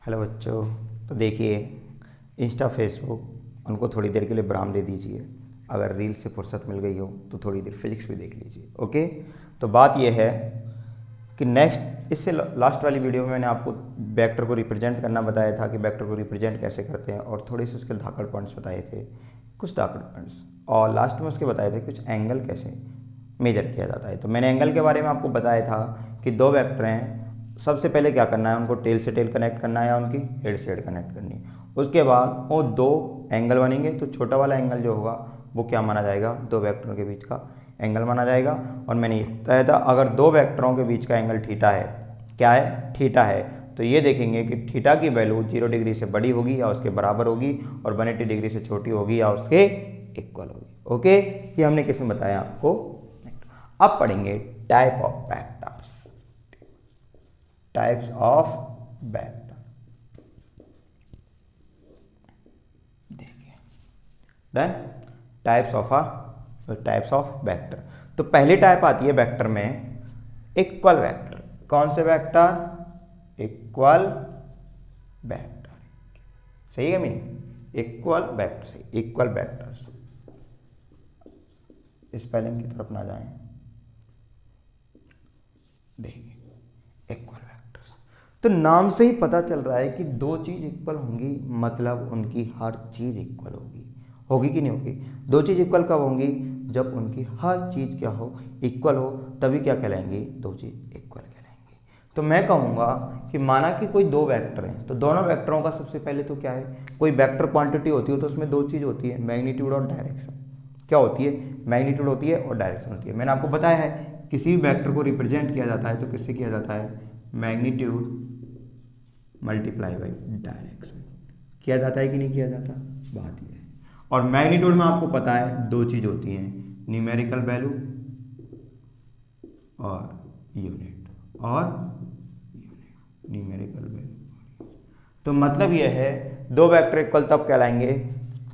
Hello बच्चों, तो देखिए इंस्टा फेसबुक उनको थोड़ी देर के लिए ब्राम दे दीजिए। अगर रील से फुर्सत मिल गई हो तो थोड़ी देर फिजिक्स भी देख लीजिए। ओके, तो बात यह है कि नेक्स्ट इससे लास्ट वाली वीडियो में मैंने आपको वेक्टर को रिप्रेजेंट करना बताया था कि वेक्टर को रिप्रेजेंट कैसे करते हैं, और थोड़े से उसके धाकड़ पॉइंट्स बताए थे, कुछ धाकड़ पॉइंट्स, और लास्ट में उसके बताए थे कुछ एंगल कैसे मेजर किया जाता है। तो मैंने एंगल के बारे में आपको बताया था कि दो वेक्टर हैं, सबसे पहले क्या करना है, उनको टेल से टेल कनेक्ट करना है या उनकी हेड से हेड कनेक्ट करनी है। उसके बाद वो दो एंगल बनेंगे, तो छोटा वाला एंगल जो होगा वो क्या माना जाएगा, दो वेक्टरों के बीच का एंगल माना जाएगा। और मैंने ये बताया था अगर दो वेक्टरों के बीच का एंगल थीटा है, क्या है, थीटा है, तो ये देखेंगे कि थीटा की वैल्यू 0 डिग्री से बड़ी होगी या उसके बराबर होगी, और 180 डिग्री से छोटी होगी या उसके इक्वल होगी। ओके, ये हमने किसमें बताया आपको। अब पढ़ेंगे type of vectors, types of vector. देखिए डन, टाइप्स ऑफ वेक्टर। तो पहली टाइप आती है वेक्टर में इक्वल वेक्टर। कौन से वेक्टर, इक्वल वेक्टर, सही है मीनिंग, इक्वल वेक्टर से इक्वल वेक्टर्स। स्पेलिंग की तरफ ना जाएं, देखिए इक्वल वेक्टर्स। तो नाम से ही पता चल रहा है कि दो चीज इक्वल होंगी, मतलब उनकी हर चीज इक्वल होगी। होगी कि नहीं होगी। दो चीज इक्वल कब होंगी, जब उनकी हर चीज क्या हो, इक्वल हो, तभी क्या कहलाएंगी, दो चीज इक्वल कहलाएंगी। तो मैं कहूंगा कि माना कि कोई दो वेक्टर हैं, तो दोनों वेक्टरों का सबसे पहले तो क्या है, कोई वेक्टर क्वांटिटी होती है तो उसमें दो चीज होती है, मैग्नीट्यूड और डायरेक्शन। क्या होती है, मैग्नीट्यूड होती है और डायरेक्शन होती है। मैंने आपको बताया है किसी भी वेक्टर को रिप्रेजेंट किया जाता है तो किससे किया जाता है, मैग्नीट्यूड मल्टीप्लाई बाई डायरेक्शन। किया जाता है कि नहीं किया जाता, बात यह है। और मैग्नीट्यूड में आपको पता है दो चीज होती हैं, न्यूमेरिकल वैल्यू और यूनिट, न्यूमेरिकल वैल्यू। तो मतलब यह है दो वेक्टर इक्वल तब कहलाएंगे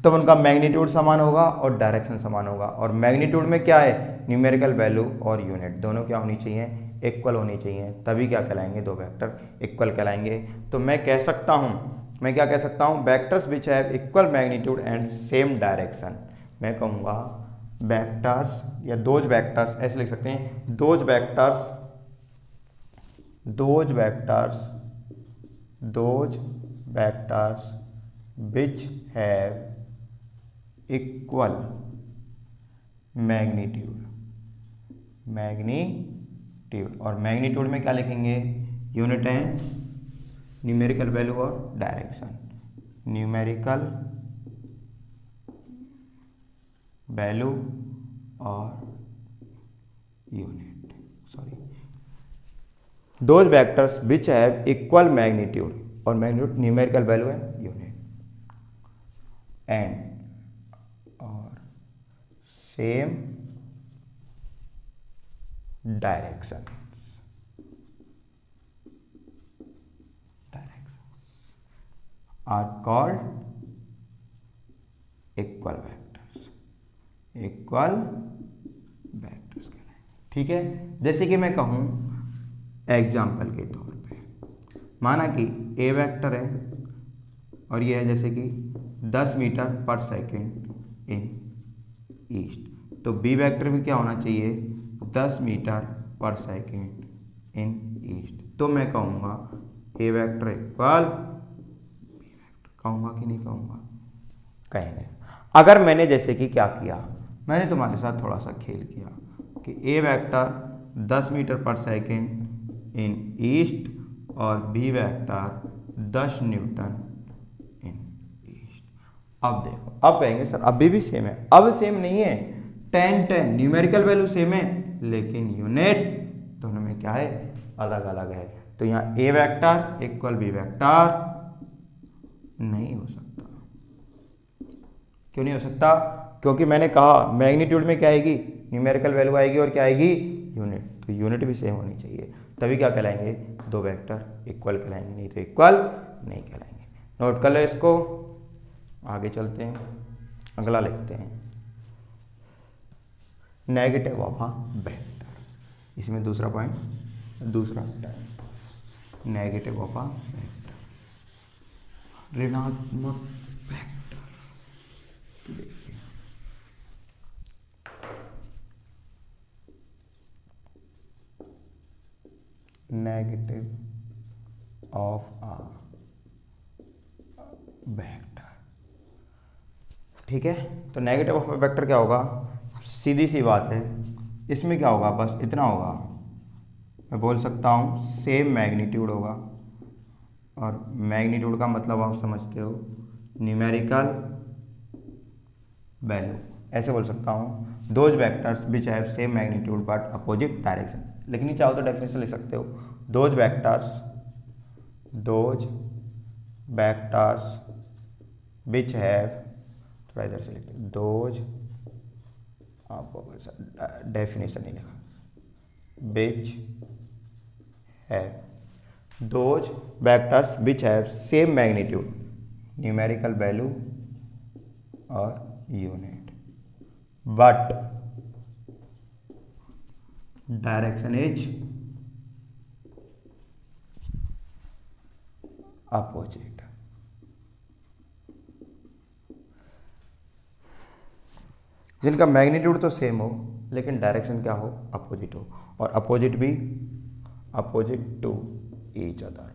तब उनका मैग्नीट्यूड समान होगा और डायरेक्शन समान होगा। और मैग्नीट्यूड में क्या है, न्यूमेरिकल वैल्यू और यूनिट दोनों क्या होनी चाहिए, इक्वल होनी चाहिए, तभी क्या कहलाएंगे, दो वेक्टर इक्वल कहलाएंगे। तो मैं कह सकता हूं, मैं क्या कह सकता हूं, vectors which have equal magnitude and same direction. मैं कहूंगा वेक्टर्स या दोज वेक्टर्स, ऐसे लिख सकते हैं, those vectors which have equal magnitude, और मैग्नीट्यूड में क्या लिखेंगे, यूनिट एंड न्यूमेरिकल वैल्यू और डायरेक्शन, न्यूमेरिकल वैल्यू और unit, those vectors which have equal magnitude, और magnitude numerical value and unit, and और same direction are called equal vectors, कहलाएंगे। ठीक है, जैसे कि मैं कहूं एग्जाम्पल के तौर पे, माना कि ए वेक्टर है और ये है जैसे कि 10 metre per second in east, तो बी वेक्टर भी क्या होना चाहिए, 10 metre per second in east. तो मैं कहूँगा ए वेक्टर इक्वल बी वेक्टर, कहूँगा कि नहीं कहूँगा, कहेंगे। अगर मैंने जैसे कि क्या किया, मैंने तुम्हारे साथ थोड़ा सा खेल किया कि ए vector 10 metre per second in east और बी वेक्टर 10 न्यूटन इन ईस्ट। अब देखो, अब कहेंगे सर अभी भी सेम है, अब सेम नहीं है, 10 न्यूमेरिकल वैल्यू सेम है लेकिन यूनिट दोनों में क्या है, अलग अलग है। तो यहाँ ए वेक्टर इक्वल बी वेक्टर नहीं हो सकता। क्यों नहीं हो सकता, क्योंकि मैंने कहा मैग्नीट्यूड में क्या आएगी, न्यूमेरिकल वैल्यू आएगी, और क्या आएगी, यूनिट। तो यूनिट भी सेम होनी चाहिए, तभी क्या कहलाएंगे, दो वेक्टर इक्वल कहलाएंगे, नहीं तो इक्वल नहीं कहलाएंगे। नोट कर लो इसको, आगे चलते हैं, अगला लिखते हैं, नेगेटिव ऑफ अ वेक्टर। इसमें दूसरा पॉइंट, दूसरा नेगेटिव ऑफ अ वेक्टर। ऋणात्मक वेक्टर। देखिए नेगेटिव ऑफ अ वेक्टर, ठीक है। तो नेगेटिव ऑफ अ वेक्टर क्या होगा, सीधी सी बात है, इसमें क्या होगा, बस इतना होगा, मैं बोल सकता हूँ सेम मैग्नीट्यूड होगा, और मैग्नीट्यूड का मतलब आप समझते हो न्यूमेरिकल वैल्यू, ऐसे बोल सकता हूँ those vectors which have same magnitude but opposite direction. लिखनी चाहो तो डेफिनेशन लिख सकते हो, दोज वेक्टर्स विच हैव, थोड़ा इधर से लिखते दोज, आपको डेफिनेशन नहीं लिखा, which have, those vectors which have same magnitude, numerical value और unit, but direction is opposite. जिनका मैग्नीट्यूड तो सेम हो लेकिन डायरेक्शन क्या हो, अपोजिट हो, और अपोजिट भी अपोजिट टू ईच अदर,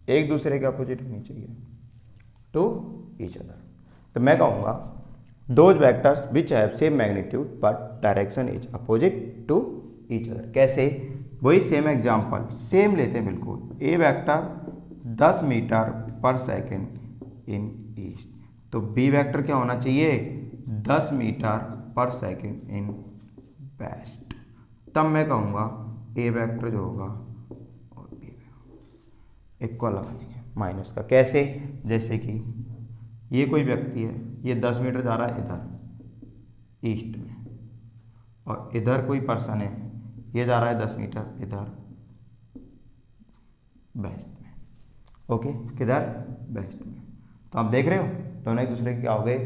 एक दूसरे के अपोजिट होनी चाहिए, टू ईच अदर। तो मैं कहूँगा those vectors which have same magnitude but direction is opposite to each other. कैसे, वही सेम एग्जांपल, सेम लेते हैं बिल्कुल, A vector 10 metre per second in east, तो बी वेक्टर क्या होना चाहिए, 10 मीटर पर सेकेंड इन वेस्ट। तब मैं कहूँगा ए वेक्टर जो होगा और बी इक्वल लगा देंगे माइनस का। कैसे, जैसे कि ये कोई व्यक्ति है, ये 10 मीटर जा रहा है इधर ईस्ट में, और इधर कोई पर्सन है, ये जा रहा है 10 मीटर इधर वेस्ट में, ओके, किधर, वेस्ट में। तो आप देख रहे हो दोनों एक दूसरे के क्या हो गए,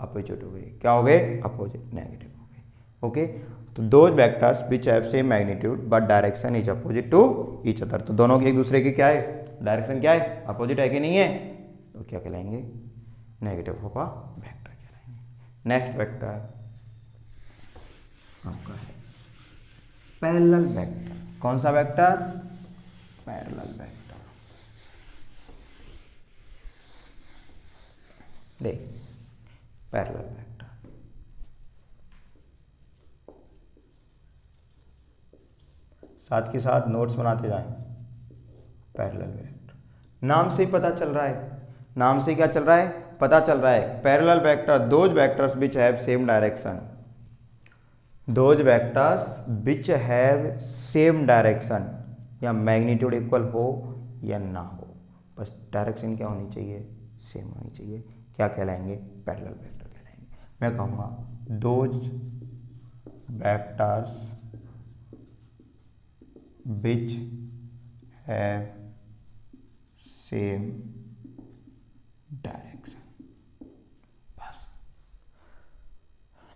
अपोजिट हो गए, क्या हो गए, अपोजिट, नेगेटिव हो गए, ओके। तो those vectors which have same magnitude but direction is opposite to each other, तो दोनों के एक दूसरे के क्या है, डायरेक्शन क्या है, अपोजिट है कि नहीं है, तो क्या कहलाएंगे, नेगेटिव ऑफ अ वेक्टर कहलाएंगे। नेक्स्ट वेक्टर आपका है पैरेलल वेक्टर। कौन सा वेक्टर, पैरेलल वेक्टर। देख पैरेलल वेक्टर, साथ के साथ नोट्स बनाते जाएं। पैरेलल वेक्टर नाम से ही पता चल रहा है, नाम से क्या चल रहा है, पता चल रहा है, parallel vector those vectors which have same direction, those vectors which have same direction, या मैग्नीट्यूड इक्वल हो या ना हो, बस डायरेक्शन क्या होनी चाहिए, सेम होनी चाहिए, क्या कहलाएंगे, पैरेलल वेक्टर कहलाएंगे। मैं कहूँगा those vectors which have same direction, बस,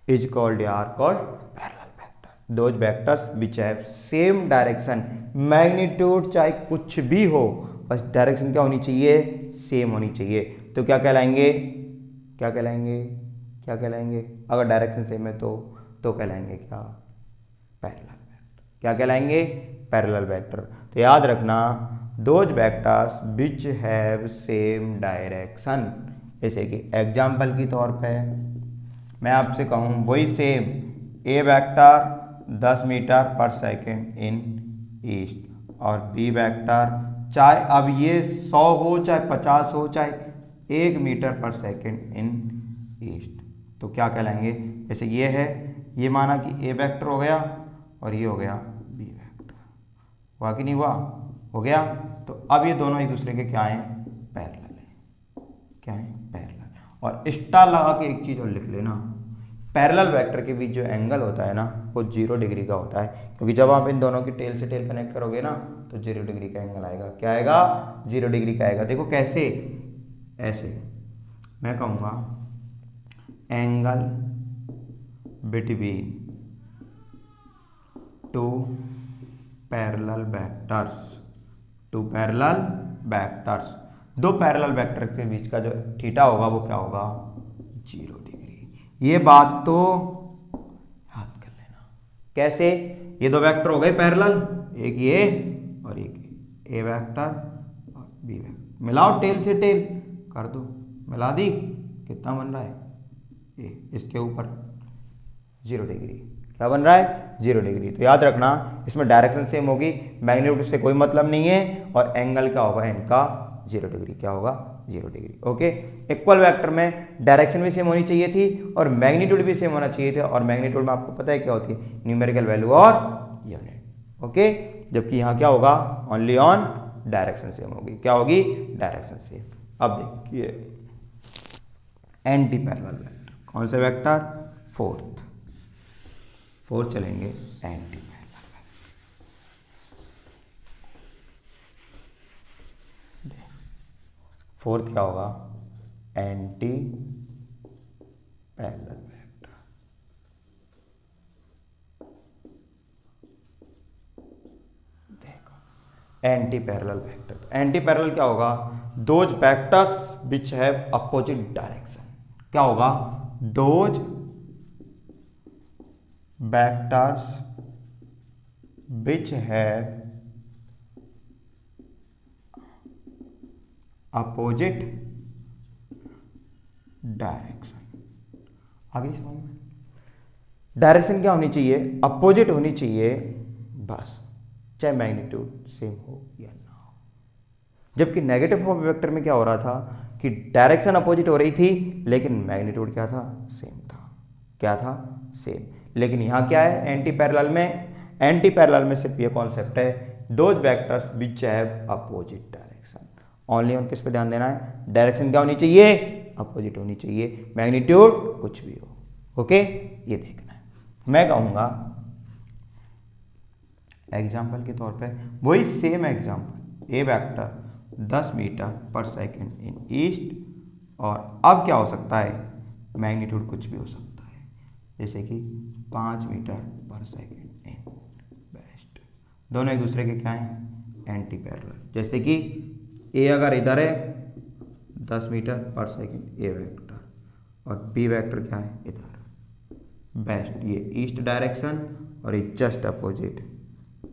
is called are called parallel vector. Those vectors which have same direction, magnitude चाहे कुछ भी हो, बस डायरेक्शन क्या होनी चाहिए, सेम होनी चाहिए, तो क्या कहलाएंगे, क्या कहलाएंगे, क्या कहलाएंगे, अगर डायरेक्शन सेम है तो कहलाएंगे क्या, पैरेलल वेक्टर, क्या कहलाएंगे, पैरेलल वेक्टर। तो याद रखना those vectors which have same direction, जैसे कि एग्जाम्पल के तौर पे मैं आपसे कहूँ वही same, A vector 10 metre per second in east, और बी वेक्टर चाहे अब ये 100 हो चाहे 50 हो चाहे 1 metre per second in east, तो क्या कहलाएंगे, जैसे ये है, ये माना कि ए वेक्टर हो गया और ये हो गया बी वेक्टर, हुआ कि नहीं हुआ, हो गया। तो अब ये दोनों एक दूसरे के क्या हैं, पैरेलल हैं, क्या हैं, पैरेलल। और स्टार लगा के एक चीज़ और लिख लेना, पैरेलल वेक्टर के बीच जो एंगल होता है ना वो 0 डिग्री का होता है, क्योंकि जब आप इन दोनों की टेल से टेल कनेक्ट करोगे ना तो 0 डिग्री का एंगल आएगा, क्या आएगा, 0 डिग्री का आएगा। देखो कैसे, ऐसे मैं कहूँगा angle between two parallel vectors, two parallel vectors, दो पैरेलल वेक्टर के बीच का जो थीटा होगा वो क्या होगा, 0 डिग्री। ये बात तो याद कर लेना। कैसे, ये दो वेक्टर हो गए पैरेलल, एक ये और एक ए वेक्टर और बी वेक्टर, मिलाओ टेल से टेल कर दो, मिला दी, कितना बन रहा है ए, इसके ऊपर 0 डिग्री। क्या बन रहा है, 0 डिग्री। तो याद रखना इसमें डायरेक्शन सेम होगी, मैग्नीट्यूड से कोई मतलब नहीं है, और एंगल क्या होगा इनका 0 डिग्री। क्या होगा, 0 डिग्री। ओके, इक्वल वेक्टर में डायरेक्शन भी सेम होनी चाहिए थी और मैग्नीट्यूड भी सेम होना चाहिए था, और मैग्नीट्यूड में आपको पता है क्या होती है, न्यूमेरिकल वैल्यू और यूनिट। ओके, जबकि यहाँ क्या होगा, ओनली ऑन डायरेक्शन सेम होगी। क्या होगी, डायरेक्शन सेम। अब देखिए एंटी पैरेलल वेक्टर, कौन से वेक्टर, फोर्थ चलेंगे एंटी पैरेलल वेक्टर। फोर्थ क्या होगा, एंटी पैरेलल वेक्टर। देखो एंटी पैरेलल वेक्टर, तो एंटी पैरेलल क्या होगा, those vectors which have opposite direction. क्या होगा, those vectors which have opposite direction. आगे समझ में, डायरेक्शन क्या होनी चाहिए, अपोजिट होनी चाहिए बस, चाहे मैग्नीट्यूड सेम हो या ना हो। जबकि नेगेटिव फॉर्म वेक्टर में क्या हो रहा था कि डायरेक्शन अपोजिट हो रही थी लेकिन मैग्नीट्यूड क्या था, सेम था। क्या था, सेम। लेकिन यहां क्या है, एंटी पैरेलल में, एंटी पैरेलल में सिर्फ ये कॉन्सेप्ट है, those vectors which have opposite direction. Only on किस पे ध्यान देना है, डायरेक्शन क्या होनी चाहिए, अपोजिट होनी चाहिए, मैग्नीट्यूड कुछ भी हो। ओके, ये देखना है। मैं कहूंगा एग्जाम्पल के तौर पे, वही same example, A vector 10 metre per second in east, और अब क्या हो सकता है, मैग्नीट्यूड कुछ भी हो सकता है, जैसे कि 5 मीटर पर सेकेंड इन वेस्ट। दोनों एक दूसरे के क्या हैं, एंटी पैरेलल। जैसे कि ए अगर इधर है 10 मीटर पर सेकेंड ए वेक्टर, और बी वेक्टर क्या है इधर वेस्ट, ये ईस्ट डायरेक्शन और ये जस्ट अपोजिट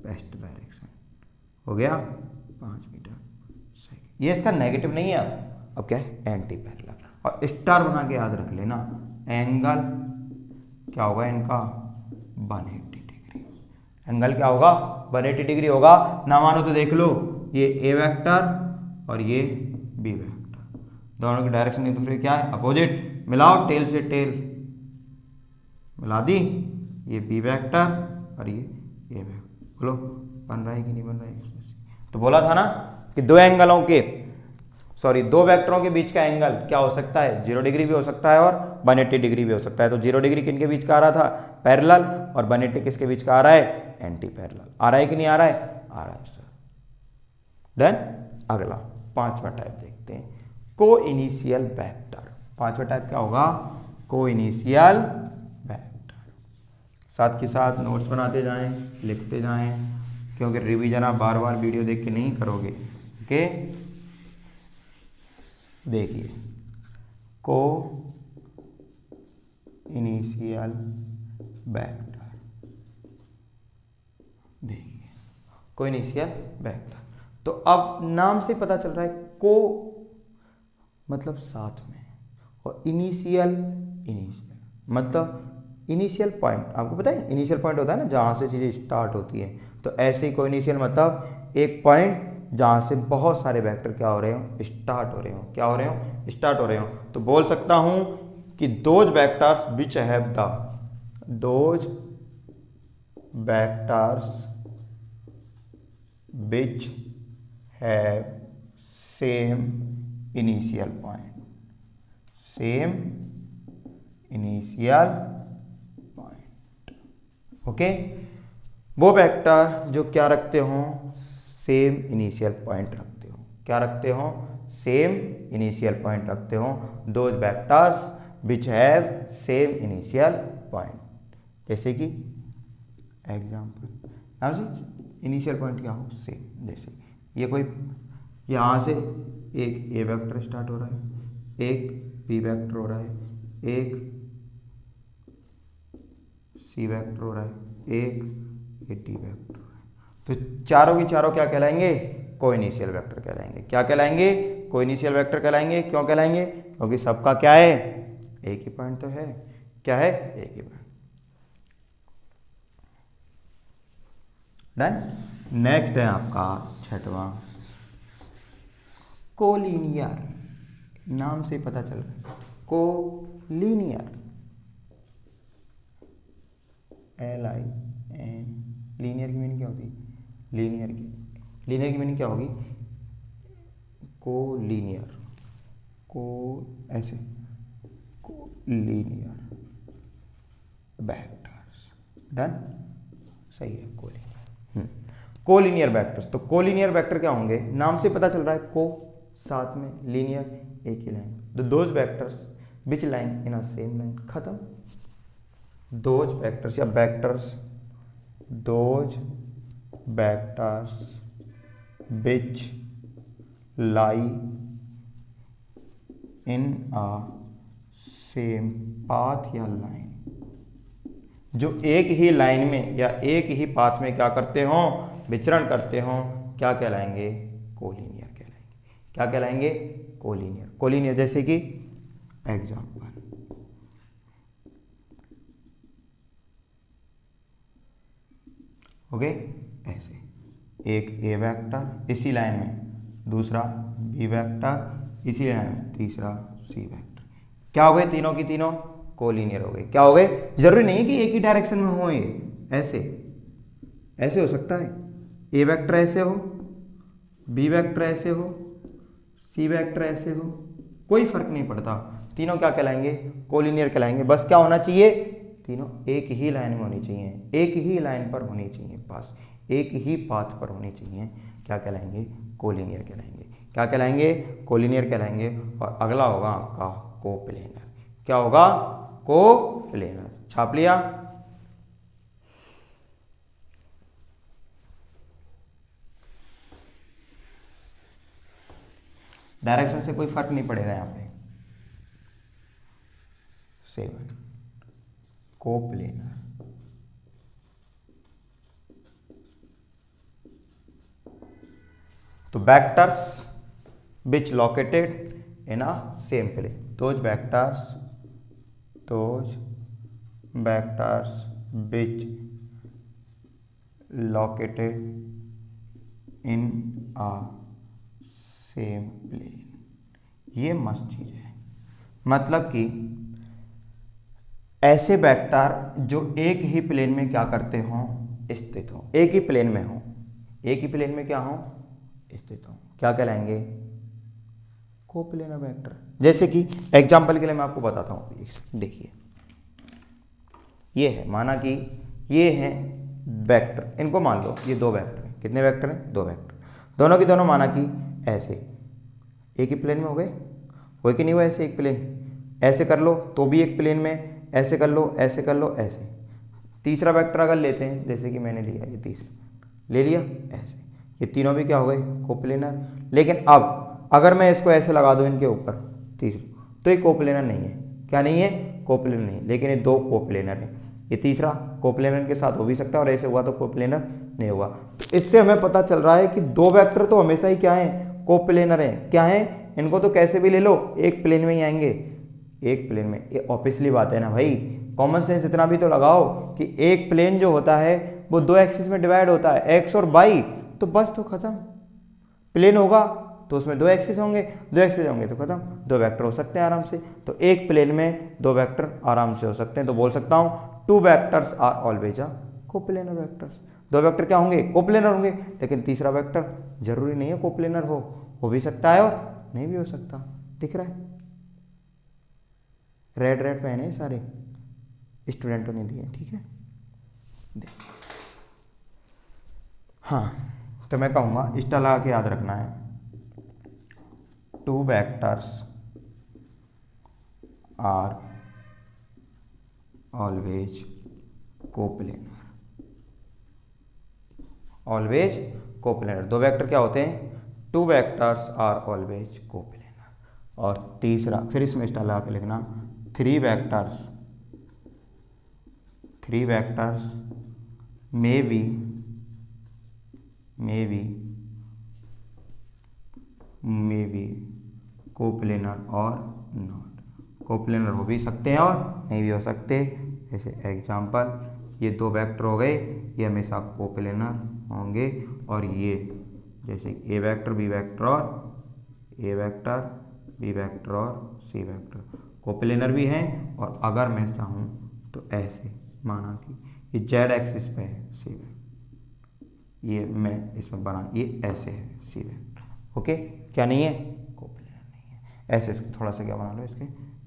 वेस्ट डायरेक्शन। हो गया 5 मीटर सेकेंड। ये इसका नेगेटिव नहीं है, अब क्या है, एंटी पैरेलल। और स्टार बना के याद रख लेना, एंगल क्या होगा इनका, 180 डिग्री। एंगल क्या होगा, 180 डिग्री होगा। ना मानो तो देख लो, ये ए वेक्टर और ये बी वेक्टर, दोनों की डायरेक्शन एक दूसरे क्या है, अपोजिट। मिलाओ टेल से टेल, मिला दी, ये बी वेक्टर और ये ए वेक्टर। बोलो बन रहा है कि नहीं बन रहा है इसमें से? तो बोला था ना कि दो एंगलों के, सॉरी, दो वेक्टरों के बीच का एंगल क्या हो सकता है, 0 डिग्री भी हो सकता है और 180 डिग्री भी हो सकता है। तो 0 डिग्री किनके बीच का आ रहा था, पैरेलल, और 180 किसके बीच का आ रहा है, एंटी पैरेलल। आ रहा है कि नहीं आ रहा है, आ रहा है सर। देन अगला 5वां टाइप देखते हैं, को इनिशियल वेक्टर। 5वां टाइप क्या होगा, को इनिशियल वेक्टर। साथ के साथ नोट्स बनाते जाएं, लिखते जाएं, क्योंकि रिवीजन आप बार बार वीडियो देख के नहीं करोगे। ओके, देखिए को इनिशियल वेक्टर, देखिए को इनिशियल वेक्टर। तो अब नाम से पता चल रहा है, को मतलब साथ में, और इनिशियल मतलब इनिशियल पॉइंट। आपको पता है इनिशियल पॉइंट होता है ना, जहाँ से चीज़ें स्टार्ट होती हैं। तो ऐसे ही को इनिशियल मतलब एक पॉइंट जहाँ से बहुत सारे वेक्टर क्या हो रहे हो, स्टार्ट हो रहे हो। क्या हो रहे हो, स्टार्ट हो रहे हो। तो बोल सकता हूँ कि those vectors which have the, those vectors which have same initial point, same initial point. Okay, वो वेक्टर जो क्या रखते हो, सेम इनिशियल पॉइंट रखते हो। क्या रखते हो, सेम इनिशियल पॉइंट रखते हो। Those vectors which have same initial point. जैसे कि एग्जाम्पल, इनिशियल पॉइंट क्या हो, सेम। जैसे ये कोई यहाँ से एक ए वेक्टर स्टार्ट हो रहा है, एक बी वेक्टर हो रहा है, एक सी वेक्टर हो रहा है, एक डी वेक्टर हो रहा है। तो चारों की चारों क्या कहलाएंगे? कोइनिशियल वेक्टर कहलाएंगे। क्या कहलाएंगे? कोइनिशियल वेक्टर कहलाएंगे। क्यों कहलाएंगे? क्योंकि सबका क्या है? एक ही पॉइंट तो है। क्या है? एक ही पॉइंट। डन। नेक्स्ट है आपका छठवां, कोलिनियर। नाम से पता चल रहा है, कोलिनियर, LIN। लीनियर की मीनिंग क्या होती है? लीनियर की मीनिंग क्या होगी? कोलिनियर, ऐसे कोलिनियर वेक्टर्स। डन, सही है, कोलिनियर। Collinear vectors. तो कोलिनियर वेक्टर क्या होंगे? नाम से पता चल रहा है, को साथ में, लीनियर एक ही line. Those vectors which line in a same line. खत्म। दोज वेक्टर्स या vectors, those vectors which lie in a same path या लाइन, जो एक ही लाइन में या एक ही पाथ में क्या करते हो? विचरण करते हो। क्या कहलाएंगे? कोलिनियर कहलाएंगे। क्या कहलाएंगे? कोलिनियर। कोलिनियर जैसे कि एग्जाम्पल, ओके, ऐसे एक ए वेक्टर इसी लाइन में, दूसरा बी वेक्टर इसी लाइन में, तीसरा सी वेक्टर। क्या हो गए? तीनों की तीनों कोलिनियर हो गए। क्या हो गए? जरूरी नहीं है कि एक ही डायरेक्शन में हो, ये ऐसे हो सकता है। ए वेक्टर ऐसे हो, बी वेक्टर ऐसे हो, सी वेक्टर ऐसे हो, कोई फर्क नहीं पड़ता। तीनों क्या कहलाएंगे? कोलिनियर कहलाएंगे। बस क्या होना चाहिए? तीनों एक ही लाइन में होनी चाहिए, एक ही लाइन पर होनी चाहिए, बस एक ही पाथ पर होनी चाहिए। क्या कहलाएंगे? कोलिनियर कहलाएंगे। क्या कहलाएंगे? कोलिनियर कहलाएंगे। और अगला होगा आपका कोप्लेनर। क्या होगा? कोप्लेनर। छाप लिया? डायरेक्शन से कोई फर्क नहीं पड़ेगा यहाँ पे। 7 कोप्लेनर। तो vectors which located in a same plane, those vectors which located in a same plane. ये मस्त चीज है। मतलब कि ऐसे वेक्टर जो एक ही प्लेन में क्या करते हो? स्थित हो, एक ही प्लेन में हो, एक ही प्लेन में क्या हो? स्थित हो। क्या कहलाएंगे? Coplanar vector. जैसे कि एग्जांपल के लिए मैं आपको बताता हूँ, देखिए ये है, माना कि ये है वेक्टर, इनको मान लो ये दो वेक्टर हैं। कितने वेक्टर हैं? दो वेक्टर। दोनों की दोनों माना कि ऐसे एक ही प्लेन में हो गए, हो कि नहीं हुआ? ऐसे एक प्लेन, ऐसे कर लो तो भी एक प्लेन में, ऐसे कर लो, ऐसे कर लो, ऐसे। तीसरा वेक्टर अगर लेते हैं, जैसे कि मैंने लिया, ये तीसरा ले लिया, ऐसे, ये तीनों भी क्या हो गए? कोप्लेनर। लेकिन अब अगर मैं इसको ऐसे लगा दूं इनके ऊपर, तीसरा, तो ये कोप्लेनर नहीं है। क्या नहीं है? कोप्लेनर नहीं है। लेकिन ये दो कोप्लेनर है। ये तीसरा कोप्लेनर के साथ हो भी सकता है, और ऐसे हुआ तो कोप्लेनर नहीं हुआ। तो इससे हमें पता चल रहा है कि दो वेक्टर तो हमेशा ही क्या है? कोप्लेनर है। क्या है? इनको तो कैसे भी ले लो, एक प्लेन में ही आएंगे, एक प्लेन में। ये ऑब्वियसली बात है ना भाई, कॉमन सेंस इतना भी तो लगाओ कि एक प्लेन जो होता है वो दो एक्सिस में डिवाइड होता है, एक्स और वाई, तो बस तो खत्म। प्लेन होगा तो उसमें दो एक्सिस होंगे, दो एक्सिस होंगे तो खत्म, दो वेक्टर हो सकते हैं आराम से। तो एक प्लेन में दो वेक्टर आराम से हो सकते हैं। तो बोल सकता हूं two vectors are always a coplanar vectors. दो वेक्टर क्या होंगे? कोप्लेनर होंगे। लेकिन तीसरा वेक्टर जरूरी नहीं है कोप्लेनर हो भी सकता है और नहीं भी हो सकता। दिख रहा है? रेड रेड पेन है, सारे स्टूडेंटों ने दिए, ठीक है। हाँ, तो मैं कहूँगा इसटा लगा के याद रखना है, two vectors are always coplanar. Always coplanar. दो वेक्टर क्या होते हैं? Two vectors are always coplanar. और तीसरा फिर इसमें स्टार लगा के लिखना, three vectors may be coplanar और नॉट। कोप्लेनर हो भी सकते हैं और नहीं भी हो सकते। जैसे एग्जांपल, ये दो वेक्टर हो गए, ये हमेशा कोप्लेनर होंगे। और ये जैसे ए वेक्टर बी वेक्टर और ए वेक्टर बी वेक्टर और सी वेक्टर कोप्लेनर भी हैं। और अगर मैं चाहूँ तो ऐसे माना कि ये जेड एक्सिस पे है सी वेक्टर, ये मैं इसमें बना, ये ऐसे है सी वेक्टर। ओके, क्या नहीं है? कोप्लेनर नहीं है। ऐसे थोड़ा सा क्या बना लो, इसके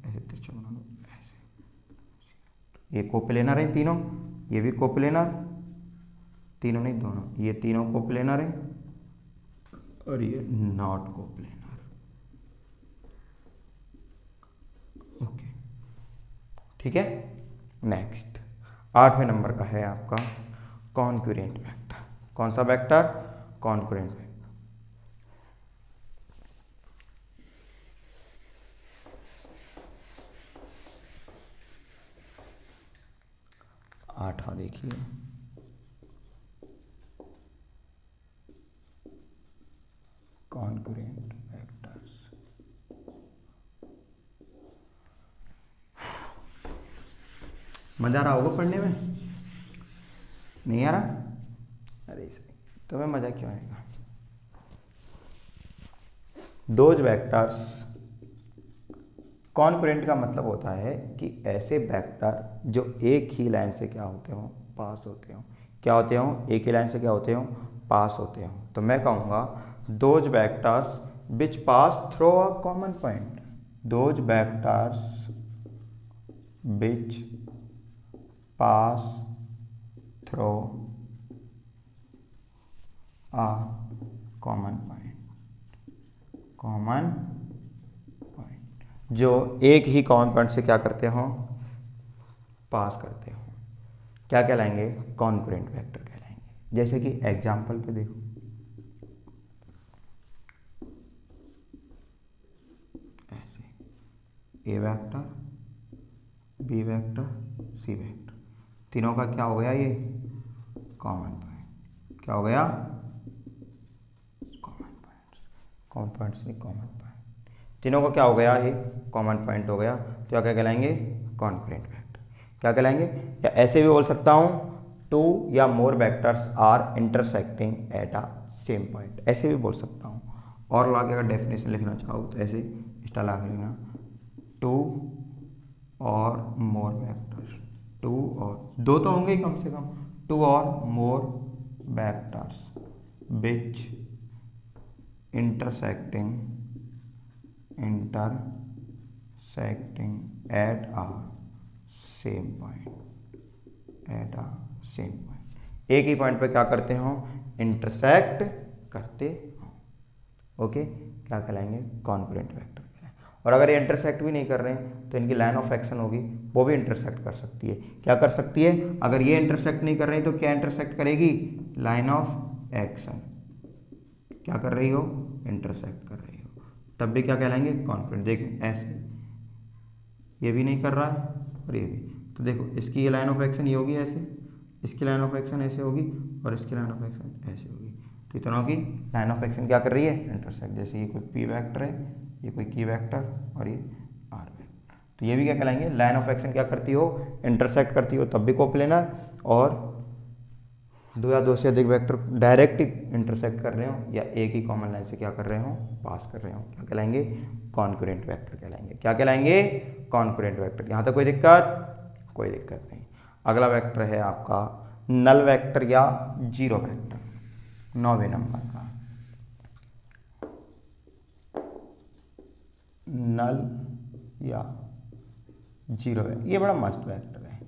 ऐसे तिरछा बना लो, ऐसे। ये कोप्लेनर है तीनों, ये भी कोप्लेनर, तीनों नहीं दोनों, ये तीनों कोप्लेनर है और ये नॉट कोप्लेनर। ओके, ठीक है। नेक्स्ट 8वें नंबर का है आपका कॉन्करेंट वेक्टर। कौन सा वेक्टर? Concurrent vector. 8वां देखिए, कॉन्करेंट वेक्टर्स। मजा आ रहा होगा पढ़ने में? नहीं आ रहा? अरे सही, तुम्हें मजा क्यों आएगा? दोज वेक्टर्स, कॉन्करेंट का मतलब होता है कि ऐसे वेक्टर जो एक ही लाइन से क्या होते हो, पास होते हो। क्या होते हो? एक ही लाइन से क्या होते हो, पास होते हो। तो मैं कहूँगा those vectors which pass through a common point. Those vectors which pass through a common point, जो एक ही कॉमन पॉइंट से क्या करते हो, पास करते हो, क्या कहलाएंगे? कॉन्करेंट वेक्टर कहलाएंगे। जैसे कि एग्जाम्पल पे देखो, ऐसे A vector B vector C vector, तीनों का क्या हो गया? ये कॉमन पॉइंट। क्या हो गया? कॉमन पॉइंट से कॉमन पॉइंट, तीनों का क्या हो गया? ये कॉमन पॉइंट हो गया। तो क्या कहलाएंगे? Concurrent vector. क्या कहलाएंगे? या ऐसे भी बोल सकता हूँ, टू या more vectors are intersecting at a same point, ऐसे भी बोल सकता हूँ। और लाके अगर डेफिनेशन लिखना चाहो तो ऐसे स्टाइल ला के लिखना, टू और मोर वेक्टर्स, टू और दो तो होंगे ही कम से कम, टू और more vectors which intersecting at a same point, एक ही पॉइंट पे क्या करते हो? इंटरसेक्ट करते हो। ओके, क्या कहलाएंगे? कॉन्करेंट वेक्टर कहलाएंगे। और अगर ये इंटरसेक्ट भी नहीं कर रहे हैं तो इनकी लाइन ऑफ एक्शन होगी, वो भी इंटरसेक्ट कर सकती है। क्या कर सकती है? अगर ये इंटरसेक्ट नहीं कर रही तो क्या इंटरसेक्ट करेगी? लाइन ऑफ एक्शन क्या कर रही हो? इंटरसेक्ट कर रही हो, तब भी क्या कहलाएंगे? कॉन्करेंट। देखें ऐसे, ये भी नहीं कर रहा है और ये भी, तो देखो इसकी ये लाइन ऑफ एक्शन ये होगी ऐसे, इसकी लाइन ऑफ एक्शन ऐसे होगी और इसकी लाइन ऑफ एक्शन ऐसे होगी। तो इतनों की लाइन ऑफ एक्शन क्या कर रही है? इंटरसेक्ट। जैसे ये कोई पी वेक्टर है, ये कोई की वेक्टर और ये आर वेक्टर, तो ये भी क्या कहलाएंगे? लाइन ऑफ एक्शन क्या करती हो? इंटरसेक्ट करती हो, तब भी कोप्लेनर। और दो या दो से अधिक वेक्टर डायरेक्ट इंटरसेक्ट कर रहे हो या एक ही कॉमन लाइन से क्या कर रहे हो? पास कर रहे हो, क्या कहलाएंगे? कॉन्करेंट वेक्टर कहलाएंगे। क्या कहलाएंगे? Concurrent vector. यहाँ तक कोई दिक्कत? कोई दिक्कत नहीं। अगला वेक्टर है आपका नल वेक्टर या जीरो वेक्टर, 9वें नंबर का नल या जीरो वेक्टर। ये बड़ा मस्त वेक्टर है,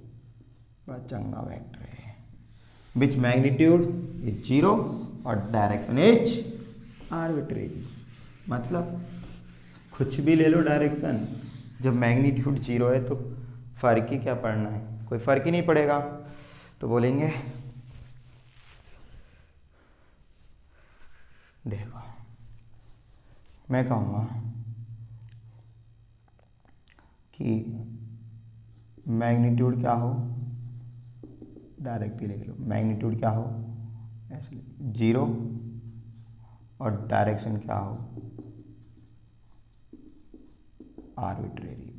बड़ा चंगा वेक्टर है। विच मैग्नीट्यूड इज 0 और डायरेक्शन इज आर्बिट्रेरी। मतलब कुछ भी ले लो डायरेक्शन, जब मैग्नीट्यूड 0 है तो फर्क ही क्या पड़ना है? कोई फर्क ही नहीं पड़ेगा। तो बोलेंगे देखो मैं कहूँगा कि मैग्नीट्यूड क्या हो, डायरेक्टली लिख लो, मैग्नीट्यूड क्या हो ऐसे 0 और डायरेक्शन क्या हो आर्बिट्रेरी,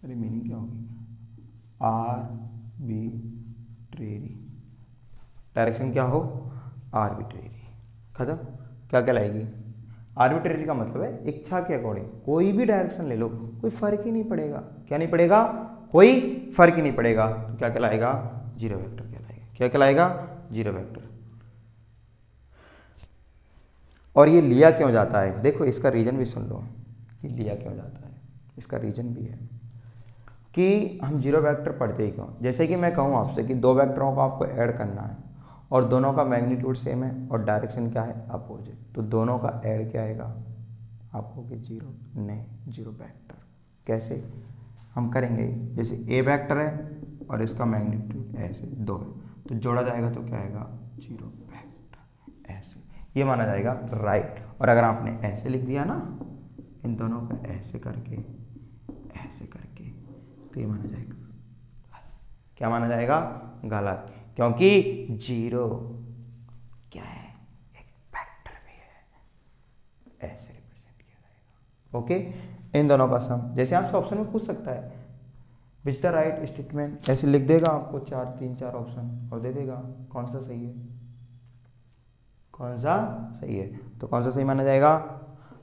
अरे मीनिंग क्या होगी, आर्बिट्रेरी, डायरेक्शन क्या हो आर्बिट्रेरी, खत्म। क्या कहलाएगी, आर्बिट्रेरी का मतलब है इच्छा के अकॉर्डिंग, कोई भी डायरेक्शन ले लो कोई फर्क ही नहीं पड़ेगा, क्या नहीं पड़ेगा, कोई फर्क ही नहीं पड़ेगा, तो क्या कहलाएगा, जीरो वेक्टर कहलाएगा। क्या कहलाएगा, जीरो वेक्टर। और ये लिया क्यों जाता है, देखो इसका रीजन भी सुन लो, कि लिया क्यों जाता है, इसका रीजन भी है कि हम जीरो वेक्टर पढ़ते ही क्यों। जैसे कि मैं कहूँ आपसे कि दो वेक्टरों को आपको ऐड करना है और दोनों का मैग्नीट्यूड सेम है और डायरेक्शन क्या है अपोजिट, तो दोनों का ऐड क्या आएगा, आपको कि जीरो, नहीं जीरो वेक्टर। कैसे हम करेंगे, जैसे ए वेक्टर है और इसका मैग्नीट्यूड ऐसे 2 है, तो जोड़ा जाएगा तो क्या आएगा, जीरो वेक्टर, ऐसे ये माना जाएगा राइट। और अगर आपने ऐसे लिख दिया ना, इन दोनों का ऐसे करके तो ये माना जाएगा, क्या माना जाएगा, गलत, क्योंकि जीरो क्या है, एक वेक्टर भी है, ऐसे रिप्रेजेंट किया जाएगा। ओके, इन दोनों का सम, जैसे आपसे ऑप्शन में पूछ सकता है विच द राइट स्टेटमेंट, ऐसे लिख देगा आपको 3-4 ऑप्शन और दे देगा कौन सा सही है, कौन सा सही है। तो कौन सा सही माना जाएगा,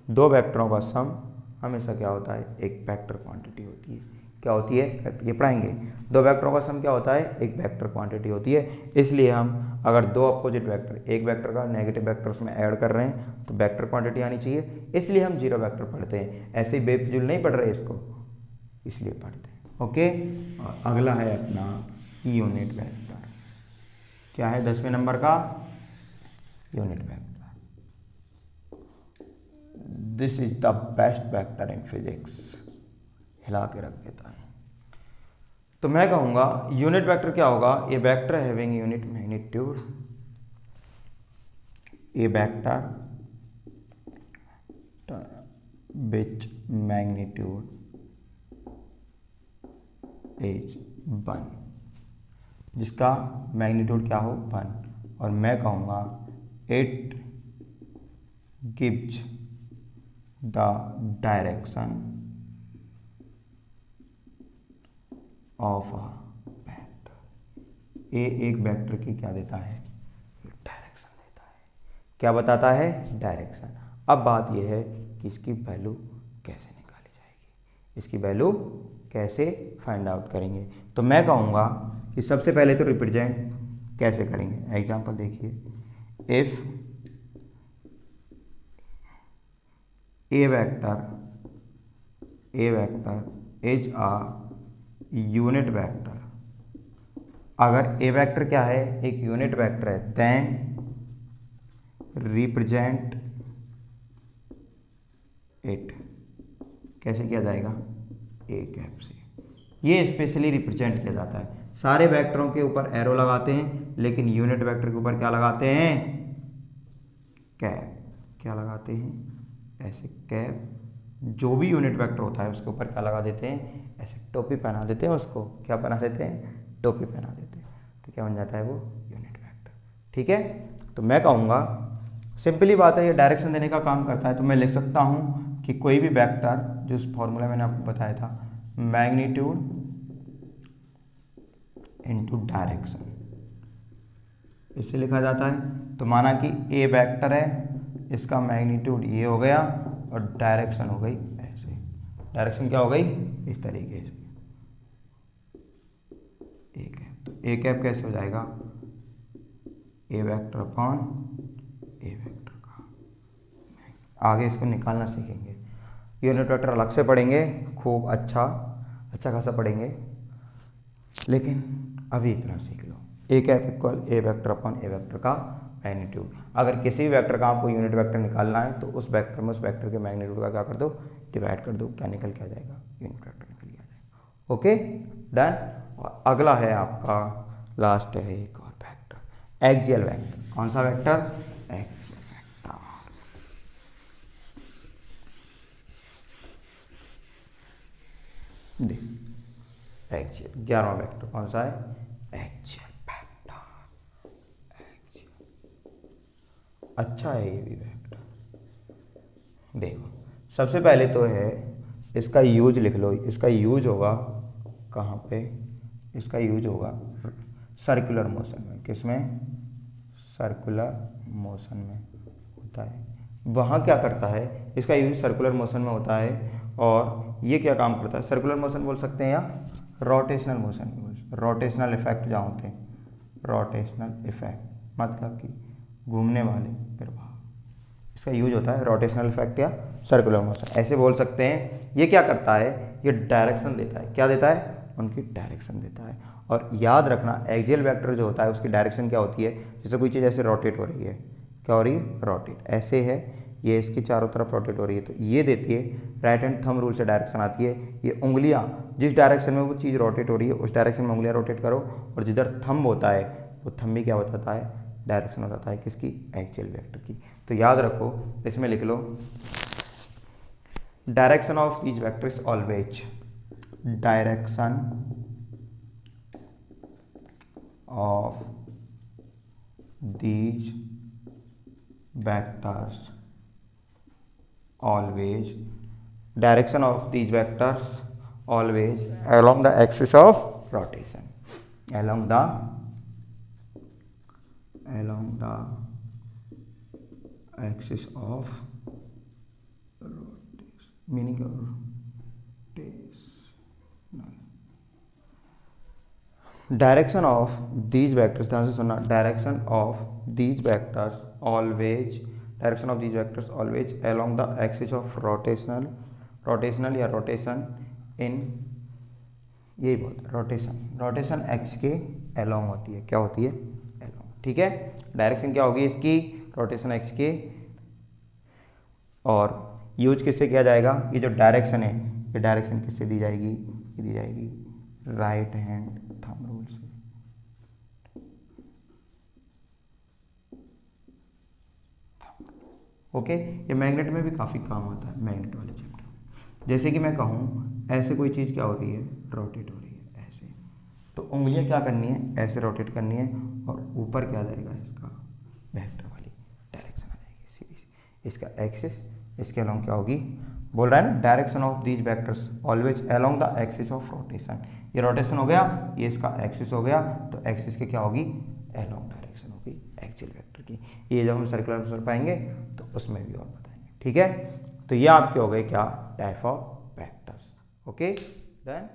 दो वेक्टरों का सम हमेशा क्या होता है, एक वेक्टर क्वांटिटी होती है। क्या होती है, ये पढ़ाएंगे, दो वेक्टरों का सम क्या होता है, एक वेक्टर क्वांटिटी होती है। इसलिए हम अगर दो अपोजिट वेक्टर, एक वेक्टर का नेगेटिव वेक्टर उसमें ऐड कर रहे हैं तो वेक्टर क्वांटिटी आनी चाहिए, इसलिए हम जीरो वेक्टर पढ़ते हैं। ऐसे ही बेफिजूल नहीं पढ़ रहे इसको, इसलिए पढ़ते हैं। ओके, और अगला है अपना यूनिट वेक्टर। क्या है 10वें नंबर का, unit vector. This is the best vector in physics, हिला के रख देता है। तो मैं कहूंगा यूनिट वेक्टर क्या होगा, a vector having unit magnitude, a vector which magnitude is 1, जिसका मैग्नीट्यूड क्या हो 1, और मैं कहूंगा it gives the direction of a vector. A एक वेक्टर की क्या देता है, डायरेक्शन देता है। क्या बताता है, डायरेक्शन। अब बात यह है कि इसकी वैल्यू कैसे निकाली जाएगी, इसकी वैल्यू कैसे फाइंड आउट करेंगे। तो मैं कहूँगा कि सबसे पहले तो रिप्रेजेंट कैसे करेंगे। एग्जांपल देखिए, if A vector is a unit vector, अगर ए वेक्टर क्या है, एक यूनिट वेक्टर है, देन रिप्रेजेंट इट, कैसे किया जाएगा, ए कैप से। ये स्पेशली रिप्रेजेंट किया जाता है, सारे वेक्टरों के ऊपर एरो लगाते हैं, लेकिन यूनिट वेक्टर के ऊपर क्या लगाते हैं, कैप। क्या लगाते हैं, ऐसे कैप। जो भी यूनिट वेक्टर होता है उसके ऊपर क्या लगा देते हैं, ऐसे टोपी पहना देते हैं उसको। क्या पहना देते हैं, टोपी पहना देते हैं, तो क्या बन जाता है वो यूनिट वेक्टर। ठीक है, तो मैं कहूँगा सिंपली बात है, ये डायरेक्शन देने का काम करता है। तो मैं लिख सकता हूँ कि कोई भी वेक्टर, जो इस फॉर्मूला मैंने आपको बताया था, मैग्नीट्यूड इनटू डायरेक्शन, इससे लिखा जाता है। तो माना कि ए वेक्टर है, इसका मैग्नीट्यूड ये हो गया और डायरेक्शन हो गई ऐसे। डायरेक्शन क्या हो गई, इस तरीके से ए कैप। तो ए कैप कैसे हो जाएगा, ए वेक्टर अपॉन ए वेक्टर का। आगे इसको निकालना सीखेंगे, यूनिट वेक्टर अलग से पढ़ेंगे, खूब अच्छा खासा पढ़ेंगे, लेकिन अभी इतना सीख लो। A cap equal A vector upon A vector का मैग्नीट्यूड। अगर किसी भी वेक्टर का आपको यूनिट वेक्टर निकालना है तो उस वेक्टर में उस वेक्टर के मैग्नीट्यूड का क्या कर दो, डिवाइड कर दो, क्या निकल के आ जाएगा, यूनिट वेक्टर निकल के आ जाएगा। Okay, done. और अगला है आपका, लास्ट है एक और वेक्टर, एक्सियल वेक्टर। कौन सा वेक्टर? Axial vector. देख एक्सियल 11वां वेक्टर कौन सा है? Axial vector. अच्छा है ये भी वेक्टर। देखो सबसे पहले तो है इसका यूज लिख लो। इसका यूज होगा कहाँ पे? इसका यूज होगा सर्कुलर मोशन में। किसमें? सर्कुलर मोशन में होता है। वहाँ क्या करता है? इसका यूज सर्कुलर मोशन में होता है। और ये क्या काम करता है? सर्कुलर मोशन बोल सकते हैं या रोटेशनल मोशन भी बोल सकते हैं। रोटेशनल इफेक्ट जहाँ होते हैं, रोटेशनल इफेक्ट मतलब कि घूमने वाले प्रभाव, इसका यूज होता है रोटेशनल इफेक्ट या सर्कुलर मोशन, ऐसे बोल सकते हैं। ये क्या करता है? ये डायरेक्शन देता है। क्या देता है? उनकी डायरेक्शन देता है। और याद रखना एक्सियल वेक्टर जो होता है उसकी डायरेक्शन क्या होती है? जैसे कोई चीज़ ऐसे रोटेट हो रही है, क्या हो रही है? रोटेट। ऐसे है ये, इसकी चारों तरफ रोटेट हो रही है, तो ये देती है राइट हैंड थंब रूल से डायरेक्शन आती है। ये उंगलियां जिस डायरेक्शन में वो चीज़ रोटेट हो रही है उस डायरेक्शन में उंगलियां रोटेट करो, और जिधर थंब होता है वो थंब भी क्या बताता है? डायरेक्शन बताता है। किसकी? एक्सियल वेक्टर की। तो याद रखो, इसमें लिख लो direction of these vectors always, direction of these vectors always, direction of these vectors always along the axis of rotation, along the axis of rotation, meaning direction of these vectors, ध्यान से सुनना, direction of these vectors always, direction of these vectors always along the axis of rotational या rotation इन, यही बहुत rotation x के along होती है। क्या होती है? अलोंग। ठीक है, डायरेक्शन क्या होगी इसकी? रोटेशन एक्स के। और यूज किससे किया जाएगा? ये जो डायरेक्शन है, ये डायरेक्शन किससे दी जाएगी? ये दी जाएगी राइट हैंड थंब रूल से। ओके, ये मैग्नेट में भी काफ़ी काम आता है, मैग्नेट वाले चैप्टर। जैसे कि मैं कहूँ ऐसे कोई चीज़ क्या हो रही है? रोटेट हो रही है ऐसे, तो उंगलियां क्या करनी है? ऐसे रोटेट करनी है, और ऊपर क्या जाएगा? इसका वेक्टर वाली डायरेक्शन आ जाएगी सीधी सी। इसका एक्सिस इसके अलोंग क्या होगी? बोल रहा है ना, direction of these vectors always along the axis of rotation. ये रोटेशन हो गया, ये इसका एक्सिस हो गया, तो एक्सिस के क्या होगी? अलोंग डायरेक्शन होगी एक्सियल वेक्टर की। ये जब हम सर्कुलर मोशन पाएंगे तो उसमें भी और बताएंगे। ठीक है, तो ये आपके हो गए क्या? Type of vectors. Okay done.